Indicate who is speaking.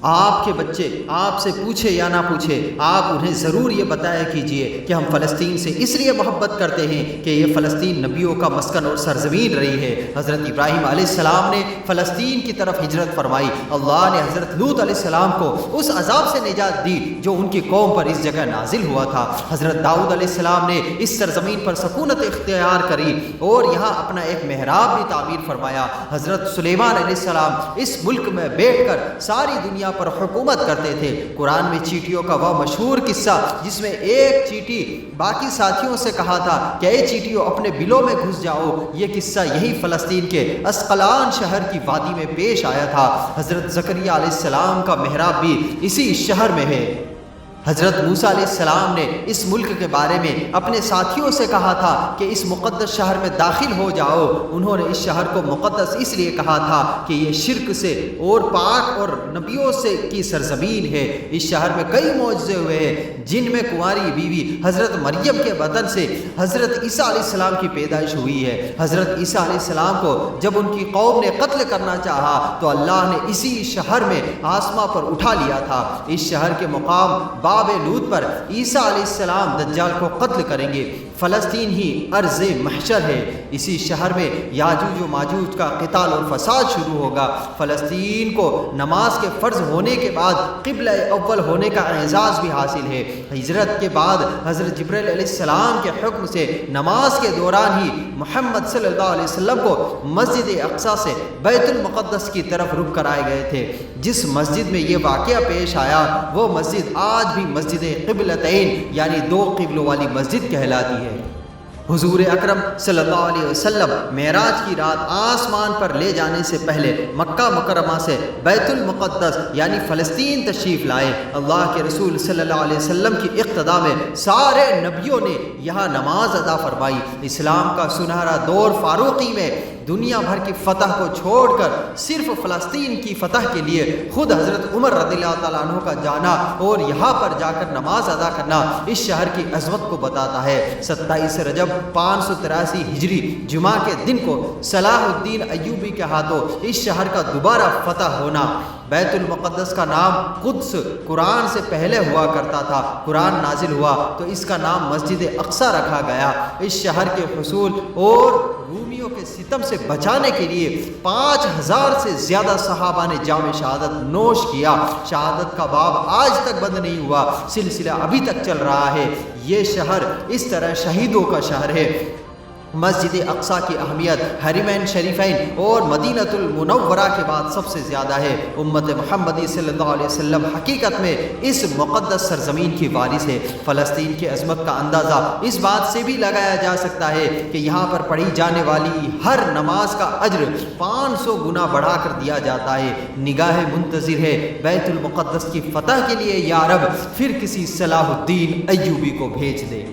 Speaker 1: آپ کے بچے آپ سے پوچھے یا نہ پوچھے، آپ انہیں ضرور یہ بتایا کیجئے کہ ہم فلسطین سے اس لیے محبت کرتے ہیں کہ یہ فلسطین نبیوں کا مسکن اور سرزمین رہی ہے۔ حضرت ابراہیم علیہ السلام نے فلسطین کی طرف ہجرت فرمائی، اللہ نے حضرت لوط علیہ السلام کو اس عذاب سے نجات دی جو ان کی قوم پر اس جگہ نازل ہوا تھا۔ حضرت داؤد علیہ السلام نے اس سرزمین پر سکونت اختیار کری اور یہاں اپنا ایک محراب بھی تعمیر فرمایا۔ حضرت سلیمان علیہ السلام اس ملک میں بیٹھ کر ساری دنیا پر حکومت کرتے تھے۔ قرآن میں چیٹیوں کا وہ مشہور قصہ جس میں ایک چیٹی باقی ساتھیوں سے کہا تھا کہ اے چیٹیوں اپنے بلوں میں گھس جاؤ، یہ قصہ یہی فلسطین کے اسقلان شہر کی وادی میں پیش آیا تھا۔ حضرت زکریا علیہ السلام کا محراب بھی اسی شہر میں ہے۔ حضرت موسیٰ علیہ السلام نے اس ملک کے بارے میں اپنے ساتھیوں سے کہا تھا کہ اس مقدس شہر میں داخل ہو جاؤ۔ انہوں نے اس شہر کو مقدس اس لیے کہا تھا کہ یہ شرک سے اور پاک اور نبیوں سے کی سرزمین ہے۔ اس شہر میں کئی معجزے ہوئے ہیں، جن میں کنواری بیوی حضرت مریم کے بدن سے حضرت عیسیٰ علیہ السلام کی پیدائش ہوئی ہے۔ حضرت عیسیٰ علیہ السلام کو جب ان کی قوم نے قتل کرنا چاہا تو اللہ نے اسی شہر میں آسماں پر اٹھا لیا تھا۔ اس شہر کے مقام باب لوط پر عیسیٰ علیہ السلام دجال کو قتل کریں گے۔ فلسطین ہی ارض محشر ہے۔ اسی شہر میں یاجوج و ماجوج کا قتال اور فساد شروع ہوگا۔ فلسطین کو نماز کے فرض ہونے کے بعد قبلہ اول ہونے کا اعزاز بھی حاصل ہے۔ ہجرت کے بعد حضرت جبرائیل علیہ السلام کے حکم سے نماز کے دوران ہی محمد صلی اللہ علیہ وسلم کو مسجد اقصی سے بیت المقدس کی طرف رخ کرائے گئے تھے۔ جس مسجد میں یہ واقعہ پیش آیا وہ مسجد آج بھی مسجد قبلتین یعنی دو قبلوں والی مسجد کہلاتی ہے۔ حضور اکرم صلی اللہ علیہ وسلم معراج کی رات آسمان پر لے جانے سے پہلے مکہ مکرمہ سے بیت المقدس یعنی فلسطین تشریف لائے۔ اللہ کے رسول صلی اللہ علیہ وسلم کی اقتداء میں سارے نبیوں نے یہاں نماز ادا فرمائی۔ اسلام کا سنہرا دور فاروقی میں دنیا بھر کی فتح کو چھوڑ کر صرف فلسطین کی فتح کے لیے خود حضرت عمر رضی اللہ تعالیٰ عنہ کا جانا اور یہاں پر جا کر نماز ادا کرنا اس شہر کی عظمت کو بتاتا ہے۔ 27 رجب 583 ہجری جمعہ کے دن کو صلاح الدین ایوبی کے ہاتھوں اس شہر کا دوبارہ فتح ہونا۔ بیت المقدس کا نام قدس قرآن سے پہلے ہوا کرتا تھا۔ قرآن نازل ہوا تو اس کا نام مسجد اقصی رکھا گیا۔ اس شہر کے حصول اور رومیوں کے ستم سے بچانے کے لیے 5000 سے زیادہ صحابہ نے جام شہادت نوش کیا۔ شہادت کا باب آج تک بند نہیں ہوا، سلسلہ ابھی تک چل رہا ہے۔ یہ شہر اس طرح شہیدوں کا شہر ہے۔ مسجد اقصی کی اہمیت حرمین شریفین اور مدینہ المنورہ کے بعد سب سے زیادہ ہے۔ امت محمدی صلی اللہ علیہ وسلم حقیقت میں اس مقدس سرزمین کی وارث ہے۔ فلسطین کی عظمت کا اندازہ اس بات سے بھی لگایا جا سکتا ہے کہ یہاں پر پڑھی جانے والی ہر نماز کا اجر 500 گنا بڑھا کر دیا جاتا ہے۔ نگاہ منتظر ہے بیت المقدس کی فتح کے لیے یا رب پھر کسی صلاح الدین ایوبی کو بھیج دے۔